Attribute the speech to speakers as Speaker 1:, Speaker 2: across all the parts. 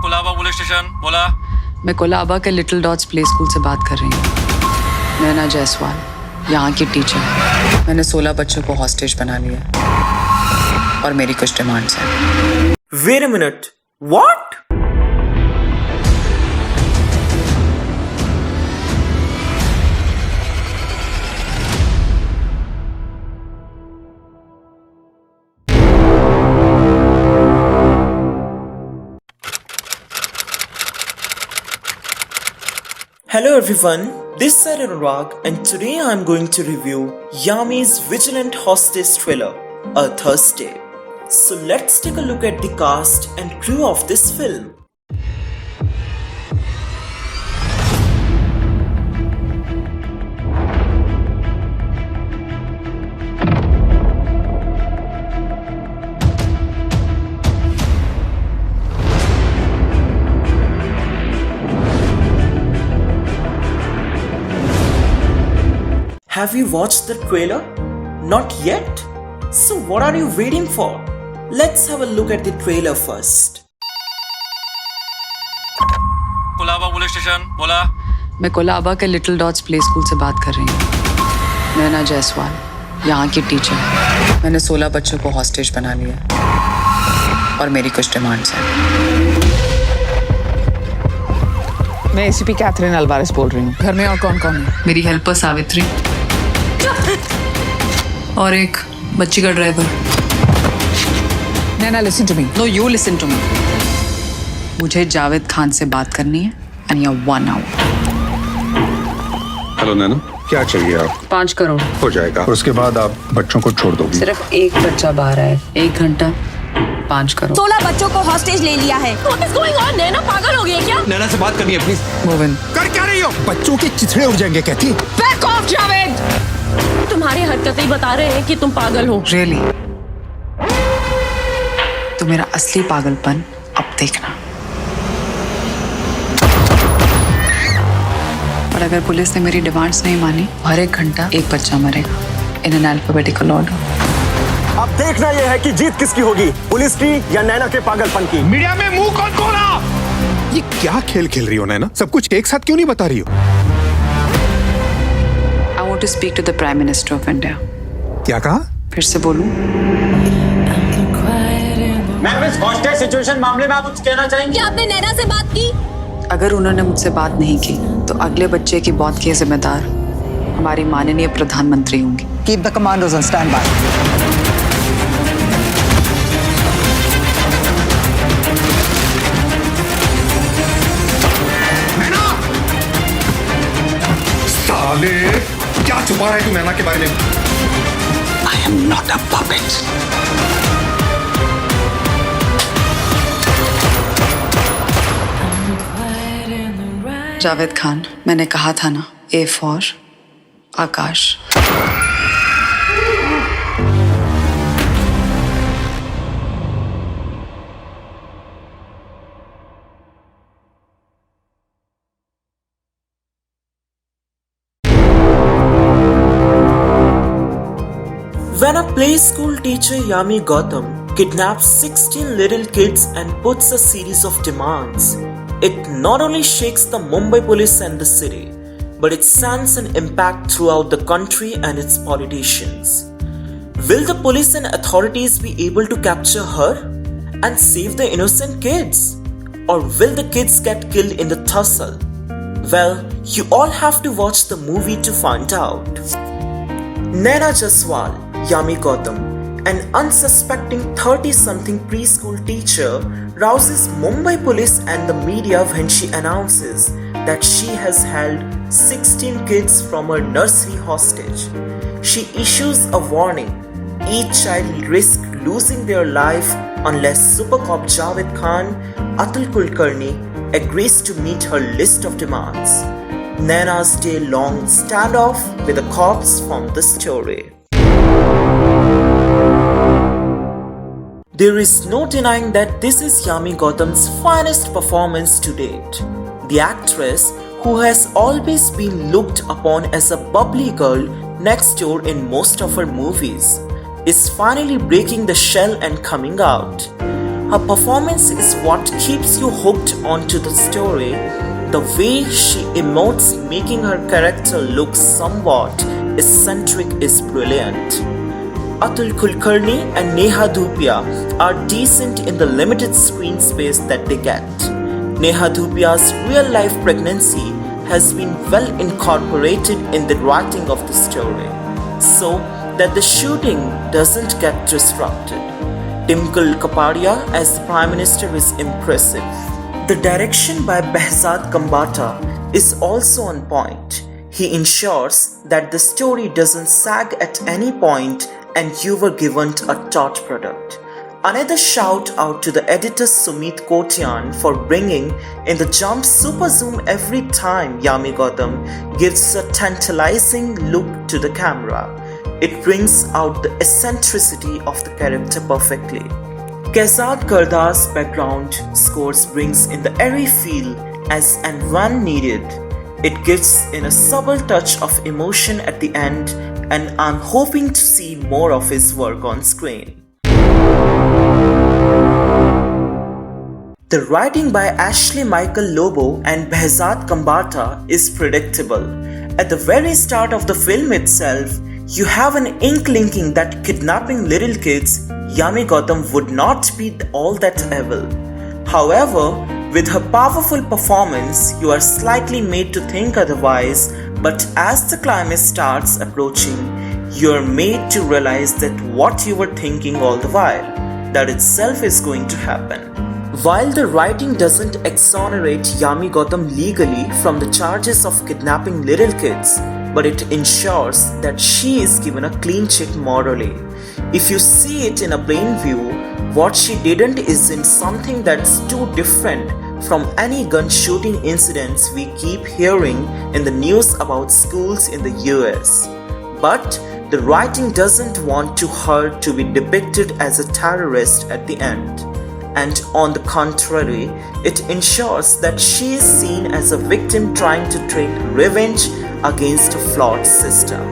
Speaker 1: Colaba police station बोला।
Speaker 2: मैं कोलाबा के लिटिल डॉट्स प्ले स्कूल से बात कर रही हूँ। नैना जायसवाल, यहाँ की टीचर। मैंने 16 बच्चों को हॉस्टेज बना लिया और मेरी कुछ डिमांड्स हैं।
Speaker 3: Wait a minute. What? Hello everyone, this is Anurag and today I'm going to review Yami's Vigilant Hostage thriller, A Thursday. So let's take a look at the cast and crew of this film. Have you watched the trailer? Not yet? So what are you waiting for? Let's have a look at the trailer first.
Speaker 1: Colaba police station बोला।
Speaker 2: मैं कोलाबा के little dots play school से बात कर रही हूँ। नैना जायसवाल, यहाँ की टीचर। मैंने 16 बच्चों को हॉस्टेज बना लिया और मेरी कुछ डिमांड्स हैं।
Speaker 4: मैं एसीपी कैथरीन अल्वारेस बोल रही हूँ। घर में और कौन कौन है?
Speaker 2: मेरी हेल्पर सावित्री और एक बच्ची का driver.
Speaker 4: Naina, listen to me.
Speaker 2: No, you listen to me. मुझे जावेद खान से बात करनी है and you 1 hour।
Speaker 5: Hello Naina, क्या चाहिए आप?
Speaker 2: 5 करोड़
Speaker 5: हो जाएगा। और उसके बाद आप बच्चों को छोड़ दोगी?
Speaker 2: सिर्फ एक बच्चा बाहर है। 1 घंटा 5 करोड़।
Speaker 6: 16 बच्चों को हॉस्टेज ले लिया है। What is going on? नैना पागल हो गई है क्या?
Speaker 7: नैना से बात करनी है प्लीज।
Speaker 2: Move in.
Speaker 7: कर क्या रही हो? बच्चों के चिथड़े उड़ जाएंगे कहती।
Speaker 6: Back off, Javed. तुम्हारी हरकतें बता रहे हैं कि तुम पागल हो।
Speaker 2: रियली? तो मेरा असली पागलपन अब देखना। और अगर पुलिस ने मेरी डिमांड्स नहीं मानी, हर 1 घंटा एक बच्चा मरेगा इन एन अल्फाबेटिकल ऑर्डर।
Speaker 8: अब देखना यह है कि जीत किसकी होगी, पुलिस की या नैना के पागलपन की।
Speaker 7: मीडिया में मुंह कौन खोला?
Speaker 5: ये क्या खेल खेल रही हो नैना? सब कुछ एक साथ क्यों नहीं बता रही हो?
Speaker 2: I want to speak to the Prime Minister of India.
Speaker 5: क्या कहा?
Speaker 2: फिर से बोलूं?
Speaker 8: मैम, इस हॉस्टेज सिचुएशन मामले में आप कुछ कहना चाहेंगे?
Speaker 6: क्या आपने नैना से बात की?
Speaker 2: अगर उन्होंने मुझसे बात नहीं की तो अगले बच्चे की मौत की जिम्मेदार हमारी माननीय प्रधानमंत्री होंगी।
Speaker 4: Keep the commandos on standby.
Speaker 7: नैना! साले, क्या छुपा रहा है तू नैना के बारे में?
Speaker 8: I am not a puppet.
Speaker 2: Javed Khan, मैंने कहा था ना, A for Akash.
Speaker 3: When a play school teacher Yami Gautam kidnaps 16 little kids and puts a series of demands, it not only shakes the Mumbai police and the city, but it sends an impact throughout the country and its politicians. Will the police and authorities be able to capture her and save the innocent kids? Or will the kids get killed in the tussle? Well, you all have to watch the movie to find out. Naina Jaswal, Yami Gautam, an unsuspecting 30-something preschool teacher, rouses Mumbai police and the media when she announces that she has held 16 kids from her nursery hostage. She issues a warning: each child will risk losing their life unless Super Cop Javed Khan, Atul Kulkarni, agrees to meet her list of demands. Naina's day-long standoff with the cops from the story. There is no denying that this is Yami Gautam's finest performance to date. The actress, who has always been looked upon as a bubbly girl next door in most of her movies, is finally breaking the shell and coming out. Her performance is what keeps you hooked onto the story. The way she emotes, making her character look somewhat eccentric, is brilliant. Atul Kulkarni and Neha Dhupia are decent in the limited screen space that they get. Neha Dhupia's real-life pregnancy has been well incorporated in the writing of the story, so that the shooting doesn't get disrupted. Dimple Kapadia as the Prime Minister is impressive. The direction by Behzad Kambata is also on point. He ensures that the story doesn't sag at any point and you were given a taut product. Another shout out to the editor Sumit Kotian for bringing in the jump super zoom every time Yami Gautam gives a tantalizing look to the camera. It brings out the eccentricity of the character perfectly. Kezad Karda's background scores brings in the airy feel as and when needed. It gives in a subtle touch of emotion at the end, and I'm hoping to see more of his work on screen. The writing by Ashley Michael Lobo and Behzad Kambata is predictable. At the very start of the film itself, you have an inkling that kidnapping little kids, Yami Gautam would not be all that evil. However, with her powerful performance, you are slightly made to think otherwise, but as the climax starts approaching, you are made to realize that what you were thinking all the while, that itself is going to happen. While the writing doesn't exonerate Yami Gautam legally from the charges of kidnapping little kids, but it ensures that she is given a clean check morally. If you see it in a plain view, what she didn't isn't something that's too different from any gun shooting incidents we keep hearing in the news about schools in the US. But the writing doesn't want her to be depicted as a terrorist at the end. And on the contrary, it ensures that she is seen as a victim trying to take revenge against a flawed system.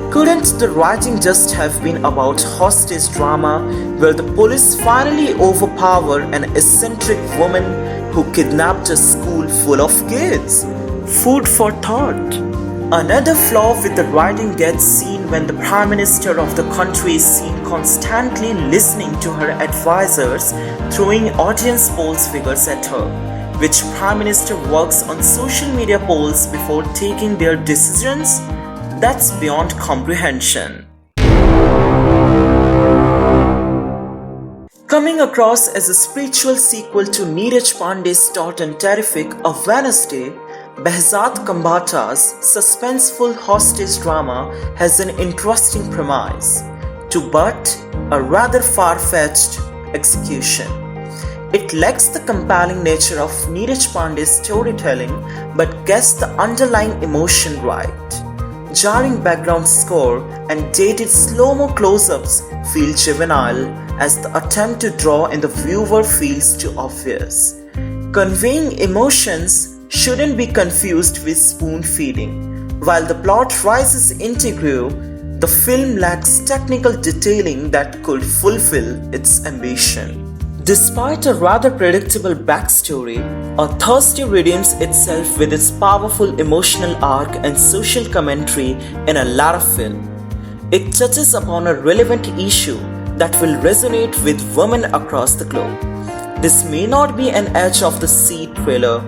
Speaker 3: Couldn't the writing just have been about hostage drama where the police finally overpower an eccentric woman who kidnapped a school full of kids? Food for thought. Another flaw with the writing gets seen when the Prime Minister of the country is seen constantly listening to her advisors throwing audience polls figures at her. Which Prime Minister works on social media polls before taking their decisions? That's beyond comprehension. Coming across as a spiritual sequel to Neeraj Pandey's taut and terrific A Wednesday, Behzad Kambata's suspenseful hostage drama has an interesting premise, but a rather far-fetched execution. It lacks the compelling nature of Neeraj Pandey's storytelling but gets the underlying emotion right. Jarring background score and dated slow-mo close-ups feel juvenile as the attempt to draw in the viewer feels too obvious. Conveying emotions shouldn't be confused with spoon-feeding. While the plot rises integral, the film lacks technical detailing that could fulfill its ambition. Despite a rather predictable backstory, A Thursday redeems itself with its powerful emotional arc and social commentary in a Lara film. It touches upon a relevant issue that will resonate with women across the globe. This may not be an edge-of-the-seat thriller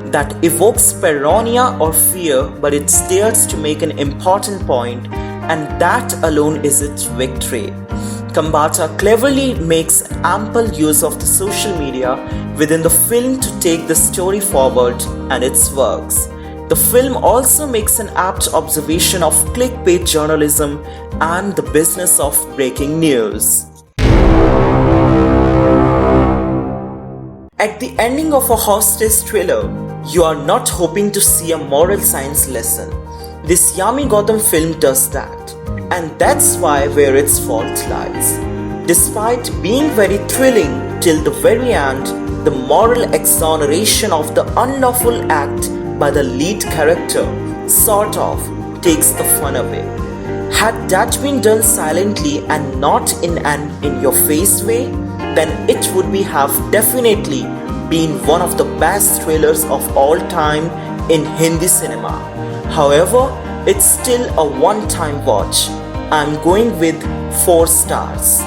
Speaker 3: that evokes paranoia or fear, but it dares to make an important point, and that alone is its victory. Kambata cleverly makes ample use of the social media within the film to take the story forward, and it works. The film also makes an apt observation of clickbait journalism and the business of breaking news. At the ending of a hostage thriller, you are not hoping to see a moral science lesson. This Yami Gautam film does that, and that's where its fault lies. Despite being very thrilling till the very end, the moral exoneration of the unlawful act by the lead character sort of takes the fun away. Had that been done silently and not in an in-your-face way, then it would be have definitely been one of the best thrillers of all time in Hindi cinema. However, it's still a one-time watch. I'm going with 4 stars.